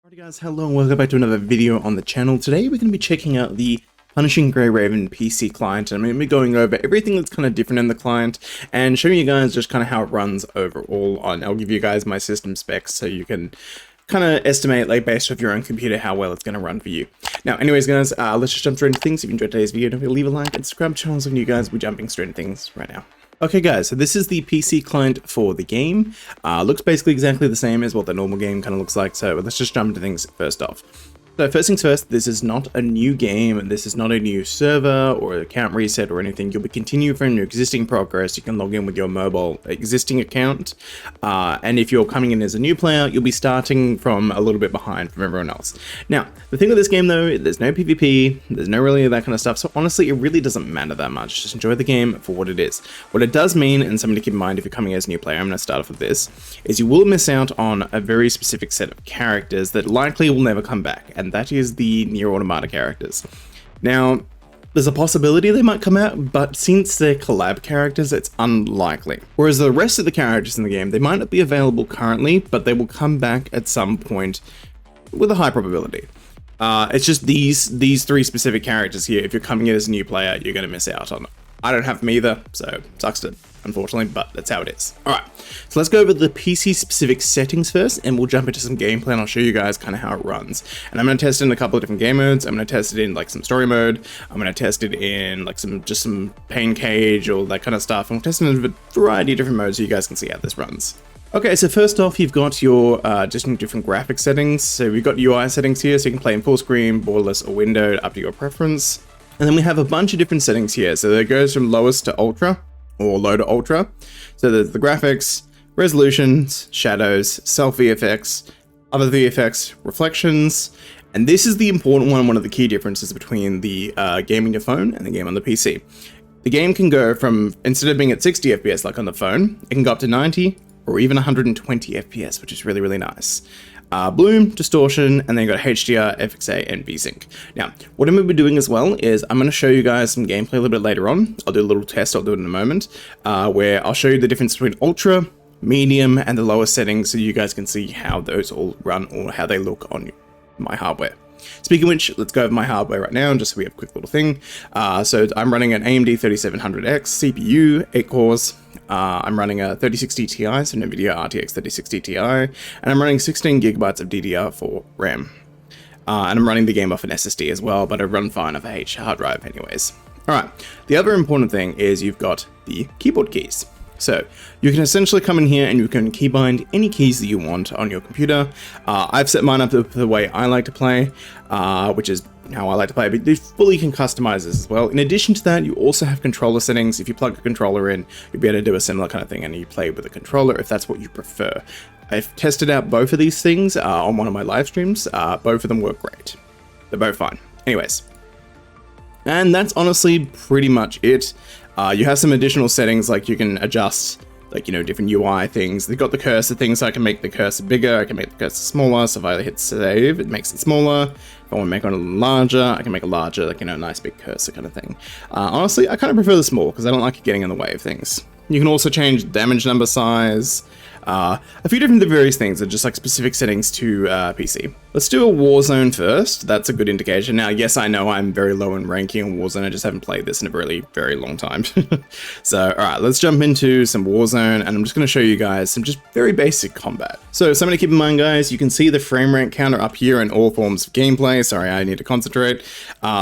Alright guys, hello and welcome back to another video on the channel. Today we're going to be checking out the Punishing Grey Raven PC client, and I'm going to be going over everything that's kind of different in the client and showing you guys just kind of how it runs overall. And I'll give you guys my system specs so you can kind of estimate, like, based off your own computer, how well it's going to run for you. Now, anyways guys, let's just jump straight into things. If you enjoyed today's video, don't forget to leave a like and subscribe to the channel. So you guys, we're jumping straight into things right now. Okay guys, so this is the PC client for the game. Looks basically exactly the same as what the normal game kind of looks like, so let's just jump into things first off. So first things first, this is not a new game, this is not a new server or account reset or anything. You'll be continuing from your existing progress. You can log in with your mobile existing account, and if you're coming in as a new player, you'll be starting from a little bit behind from everyone else. Now, the thing with this game though, there's no PvP, there's no really that kind of stuff, so honestly it really doesn't matter that much. Just enjoy the game for what it is. What it does mean, and something to keep in mind if you're coming as a new player, I'm going to start off with this, is you will miss out on a very specific set of characters that likely will never come back, and that is the Nier Automata characters. Now, there's a possibility they might come out, but since they're collab characters, it's unlikely. Whereas the rest of the characters in the game, they might not be available currently, but they will come back at some point with a high probability. It's just these three specific characters here, if you're coming in as a new player, you're going to miss out on it. I don't have them either, so sucks to, unfortunately, but that's how it is. Alright, so let's go over the PC specific settings first, and we'll jump into some gameplay and I'll show you guys kind of how it runs. And I'm going to test it in a couple of different game modes. I'm going to test it in like some story mode, I'm going to test it in like some pain cage, all that kind of stuff. I'm testing it in a variety of different modes so you guys can see how this runs. Okay, so first off, you've got your different graphic settings. So we've got UI settings here, so you can play in full screen, borderless, or windowed, up to your preference. And then we have a bunch of different settings here. So it goes from lowest to ultra, or low to ultra. So there's the graphics, resolutions, shadows, self VFX, other VFX, reflections. And this is the important one of the key differences between the game on your phone and the game on the PC. The game can go from, instead of being at 60 FPS like on the phone, it can go up to 90 or even 120 FPS, which is really, really nice. Bloom, distortion, and then you got HDR, FXA, and VSync. Now, what I'm going to be doing as well is I'm going to show you guys some gameplay a little bit later on. I'll do a little test, I'll do it in a moment, where I'll show you the difference between ultra, medium, and the lower settings so you guys can see how those all run or how they look on my hardware. Speaking of which, let's go over my hardware right now, just so we have a quick little thing. So I'm running an AMD 3700X CPU, 8 cores. I'm running a 3060 Ti, so NVIDIA RTX 3060 Ti, and I'm running 16 gigabytes of DDR4 RAM. And I'm running the game off an SSD as well, but I run fine off a hard drive anyways. Alright, the other important thing is you've got the keyboard keys. So you can essentially come in here and you can keybind any keys that you want on your computer. I've set mine up the way I like to play, which is how I like to play, but you fully can customize this as well. In addition to that, you also have controller settings. If you plug a controller in, you'll be able to do a similar kind of thing, and you play with a controller if that's what you prefer. I've tested out both of these things on one of my live streams. Both of them work great. They're both fine. Anyways. And that's honestly pretty much it. You have some additional settings, like you can adjust, like, you know, different UI things. They've got the cursor things, so I can make the cursor bigger, I can make the cursor smaller, so if I hit save, it makes it smaller. If I want to make it a little larger, I can make it larger, like, you know, a nice big cursor kind of thing. Honestly, I kind of prefer the small, because I don't like it getting in the way of things. You can also change damage number size, a few different various things are just like specific settings to PC. Let's do a Warzone first. That's a good indication. Now, yes, I know I'm very low in ranking on Warzone. I just haven't played this in a really, very long time. So, all right, let's jump into some Warzone, and I'm just going to show you guys some just very basic combat. So, something to keep in mind, guys, you can see the frame rate counter up here in all forms of gameplay. Sorry, I need to concentrate.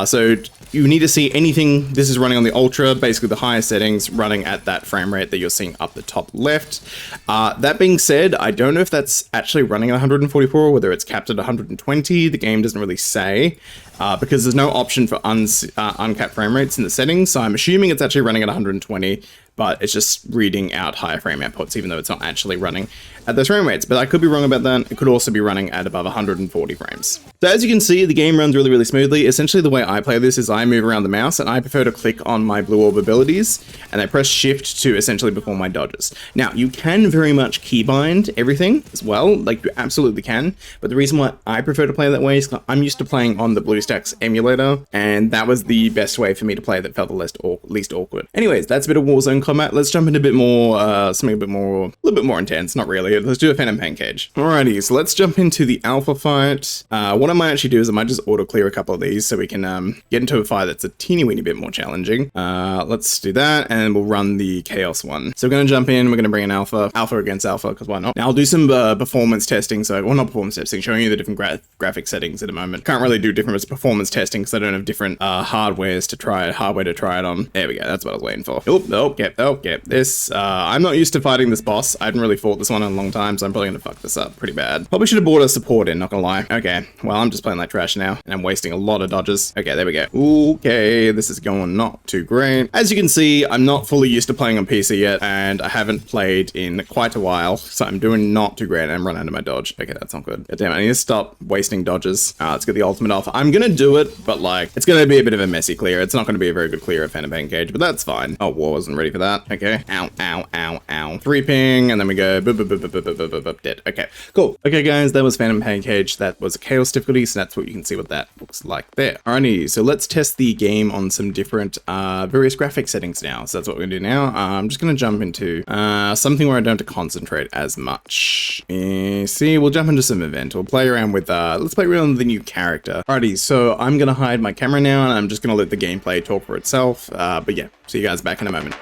So, you need to see anything. This is running on the Ultra, basically the highest settings, running at that frame rate that you're seeing up the top left. That being said, I don't know if that's actually running at 144 or whether it's capped at 120. The game doesn't really say, because there's no option for uncapped frame rates in the settings, so I'm assuming it's actually running at 120, but it's just reading out higher frame outputs, even though it's not actually running at those frame rates. But I could be wrong about that. It could also be running at above 140 frames. So as you can see, the game runs really, really smoothly. Essentially, the way I play this is I move around the mouse, and I prefer to click on my blue orb abilities, and I press shift to essentially perform my dodges. Now, you can very much keybind everything as well, like you absolutely can, but the reason why I prefer to play that way is I'm used to playing on the BlueStacks emulator, and that was the best way for me to play that felt the least awkward. Anyways, that's a bit of Warzone combat. Let's jump into a bit more, something a little bit more intense. Not really. good. Let's do a Phantom Pancake. Alrighty, so let's jump into the alpha fight. What I might actually do is I might just auto clear a couple of these so we can get into a fight that's a teeny weeny bit more challenging. Let's do that, and we'll run the chaos one. So we're going to jump in, we're going to bring an alpha against alpha, because why not? Now I'll do some performance testing, so, well, not performance testing, showing you the different graphic settings at the moment. Can't really do different performance testing because I don't have different hardware to try it on. There we go, that's what I was waiting for. This, I'm not used to fighting this boss. I haven't really fought this one in a long time, so I'm probably gonna fuck this up pretty bad. Probably should have brought a support in, not gonna lie. Okay, well, I'm just playing like trash now, and I'm wasting a lot of dodges. Okay, there we go. Okay, this is going not too great. As you can see, I'm not fully used to playing on PC yet, and I haven't played in quite a while, so I'm doing not too great, and I'm running out of my dodge. Okay, that's not good. God damn it, I need to stop wasting dodges. Let's get the ultimate alpha. I'm gonna do it, but like, it's gonna be a bit of a messy clear. It's not gonna be a very good clear of Phantom Pancake, but that's fine. Oh, War wasn't ready for that. Okay. Ow, ow, ow, ow. 3 ping, and then we go boop, boop, boop, boop, boop, boop, boop, boop, dead. Okay, cool. Okay, guys, that was Phantom Pancake. That was a chaos difficulty, so that's what you can see what that looks like there. Alrighty, so let's test the game on some different various graphic settings now. So that's what we're gonna do now. I'm just gonna jump into something where I don't have to concentrate as much. See, we'll jump into some event. We'll play around with let's play around with the new character. Alrighty, so I'm gonna hide my camera now, and I'm just gonna let the gameplay talk for itself. But yeah, see you guys back in a moment.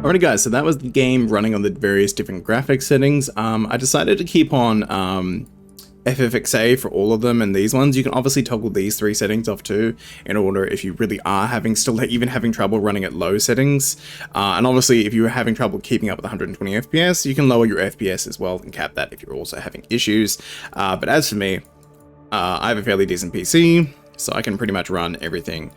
Alrighty guys, so that was the game running on the various different graphic settings. I decided to keep on 𝙀𝙑𝙋𝘼𝙉 for all of them, and these ones you can obviously toggle these 3 settings off too, in order if you really are still even having trouble running at low settings. And obviously if you're having trouble keeping up with 120 FPS, you can lower your FPS as well and cap that if you're also having issues. But as for me, I have a fairly decent PC, so I can pretty much run everything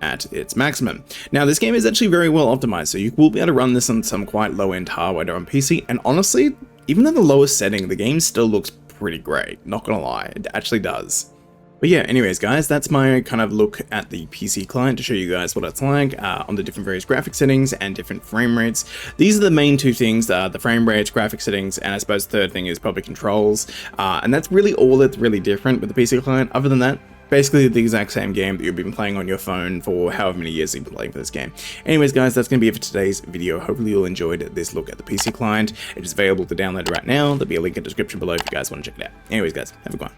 at its maximum. Now this game is actually very well optimized, so you will be able to run this on some quite low-end hardware on PC, and honestly, even at the lowest setting, the game still looks pretty great, not gonna lie, it actually does. But yeah, anyways guys, that's my kind of look at the PC client to show you guys what it's like on the different various graphic settings and different frame rates. These are the main 2 things, the frame rates, graphic settings, and I suppose the third thing is probably controls, and that's really all that's really different with the PC client. Other than that, basically the exact same game that you've been playing on your phone for however many years you've been playing for this game. Anyways guys, that's going to be it for today's video. Hopefully you all enjoyed this look at the PC client. It is available to download right now. There'll be a link in the description below if you guys want to check it out. Anyways guys, have a good one.